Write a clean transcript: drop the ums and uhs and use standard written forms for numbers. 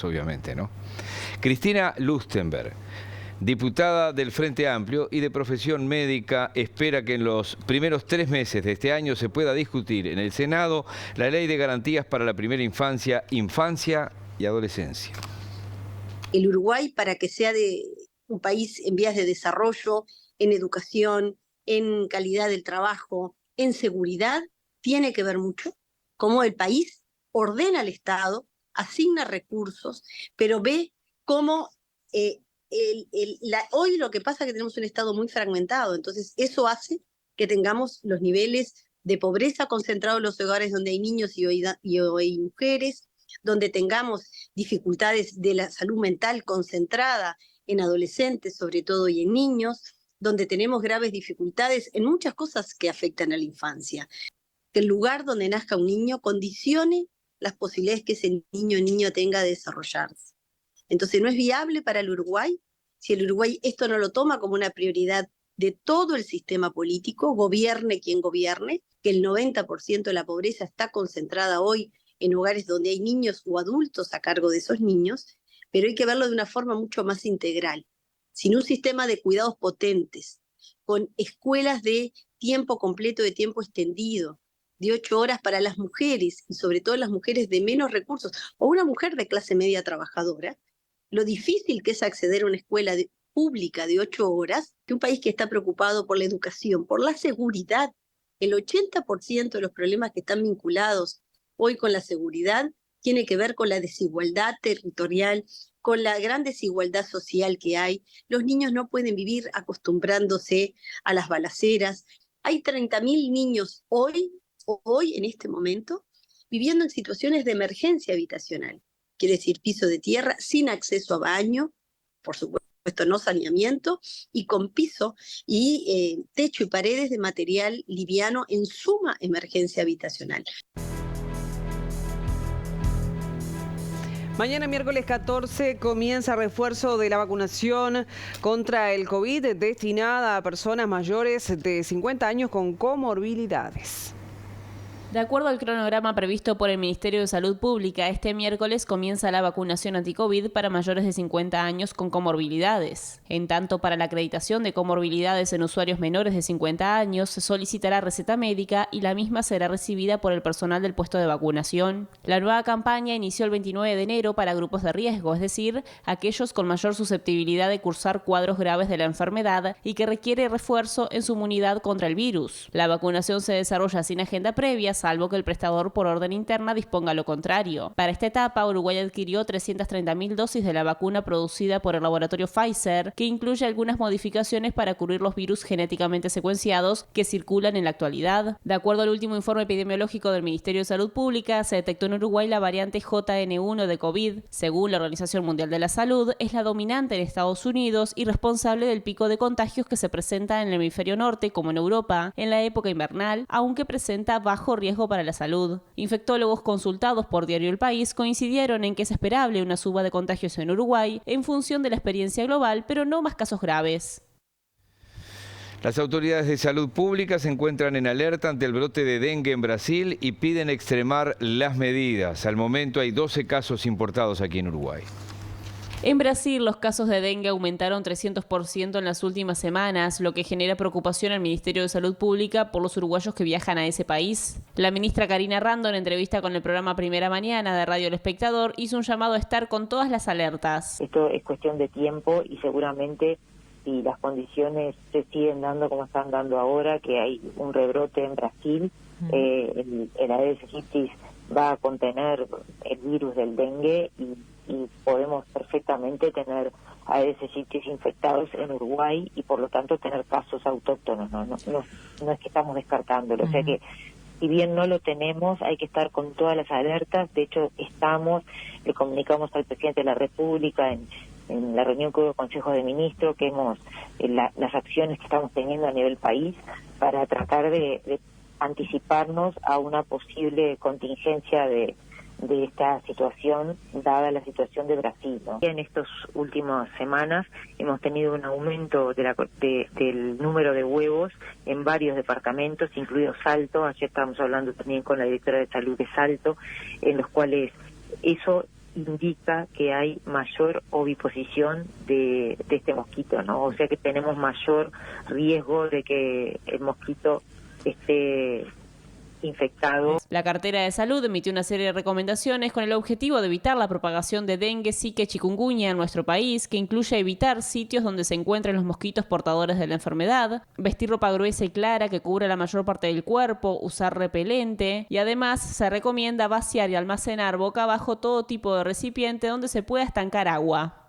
obviamente, ¿no? Cristina Lustenberg, diputada del Frente Amplio y de profesión médica, espera que en los primeros 3 meses de este año se pueda discutir en el Senado la Ley de Garantías para la Primera Infancia, Infancia y Adolescencia. El Uruguay, para que sea un país en vías de desarrollo, en educación, en calidad del trabajo, en seguridad, tiene que ver mucho cómo el país ordena al Estado, asigna recursos, pero ve cómo hoy lo que pasa es que tenemos un Estado muy fragmentado, entonces eso hace que tengamos los niveles de pobreza concentrados en los hogares donde hay niños y hoy hay mujeres, donde tengamos dificultades de la salud mental concentrada en adolescentes, sobre todo, y en niños, donde tenemos graves dificultades en muchas cosas que afectan a la infancia. Que el lugar donde nazca un niño condicione las posibilidades que ese niño tenga de desarrollarse. Entonces no es viable para el Uruguay, si el Uruguay esto no lo toma como una prioridad de todo el sistema político, gobierne quien gobierne, que el 90% de la pobreza está concentrada hoy en hogares donde hay niños o adultos a cargo de esos niños, pero hay que verlo de una forma mucho más integral. Sin un sistema de cuidados potentes, con escuelas de tiempo completo, de tiempo extendido, de 8 horas para las mujeres, y sobre todo las mujeres de menos recursos, o una mujer de clase media trabajadora, lo difícil que es acceder a una escuela pública de 8 horas, que un país que está preocupado por la educación, por la seguridad, el 80% de los problemas que están vinculados hoy con la seguridad tiene que ver con la desigualdad territorial, con la gran desigualdad social que hay. Los niños no pueden vivir acostumbrándose a las balaceras. Hay 30.000 niños hoy, en este momento, viviendo en situaciones de emergencia habitacional. Quiere decir piso de tierra, sin acceso a baño, por supuesto no saneamiento, y con piso y techo y paredes de material liviano en suma emergencia habitacional. Mañana, miércoles 14, comienza refuerzo de la vacunación contra el COVID destinada a personas mayores de 50 años con comorbilidades. De acuerdo al cronograma previsto por el Ministerio de Salud Pública, este miércoles comienza la vacunación anti-COVID para mayores de 50 años con comorbilidades. En tanto, para la acreditación de comorbilidades en usuarios menores de 50 años, se solicitará receta médica y la misma será recibida por el personal del puesto de vacunación. La nueva campaña inició el 29 de enero para grupos de riesgo, es decir, aquellos con mayor susceptibilidad de cursar cuadros graves de la enfermedad y que requiere refuerzo en su inmunidad contra el virus. La vacunación se desarrolla sin agenda previa, salvo que el prestador por orden interna disponga lo contrario. Para esta etapa, Uruguay adquirió 330.000 dosis de la vacuna producida por el laboratorio Pfizer, que incluye algunas modificaciones para cubrir los virus genéticamente secuenciados que circulan en la actualidad. De acuerdo al último informe epidemiológico del Ministerio de Salud Pública, se detectó en Uruguay la variante JN1 de COVID. Según la Organización Mundial de la Salud, es la dominante en Estados Unidos y responsable del pico de contagios que se presenta en el hemisferio norte, como en Europa, en la época invernal, aunque presenta bajo riesgo para la salud. Infectólogos consultados por Diario El País coincidieron en que es esperable una suba de contagios en Uruguay en función de la experiencia global, pero no más casos graves. Las autoridades de salud pública se encuentran en alerta ante el brote de dengue en Brasil y piden extremar las medidas. Al momento hay 12 casos importados aquí en Uruguay. En Brasil, los casos de dengue aumentaron 300% en las últimas semanas, lo que genera preocupación al Ministerio de Salud Pública por los uruguayos que viajan a ese país. La ministra Karina Rando, en entrevista con el programa Primera Mañana de Radio El Espectador, hizo un llamado a estar con todas las alertas. Esto es cuestión de tiempo y seguramente si las condiciones se siguen dando como están dando ahora, que hay un rebrote en Brasil, el Aedes aegypti va a contener el virus del dengue y podemos perfectamente tener Aedes aegypti infectados en Uruguay y por lo tanto tener casos autóctonos, no es que estamos descartándolo, o sea que si bien no lo tenemos hay que estar con todas las alertas. De hecho le comunicamos al presidente de la República en la reunión que hubo Consejo de Ministros que las acciones que estamos teniendo a nivel país para tratar de anticiparnos a una posible contingencia de esta situación, dada la situación de Brasil, ¿no? En estas últimas semanas hemos tenido un aumento del número de huevos en varios departamentos, incluido Salto. Ayer estábamos hablando también con la directora de salud de Salto, en los cuales eso indica que hay mayor oviposición de este mosquito, ¿no? O sea que tenemos mayor riesgo de que el mosquito esté infectado. La cartera de salud emitió una serie de recomendaciones con el objetivo de evitar la propagación de dengue, zika y chikungunya en nuestro país, que incluye evitar sitios donde se encuentren los mosquitos portadores de la enfermedad, vestir ropa gruesa y clara que cubra la mayor parte del cuerpo, usar repelente y además se recomienda vaciar y almacenar boca abajo todo tipo de recipiente donde se pueda estancar agua.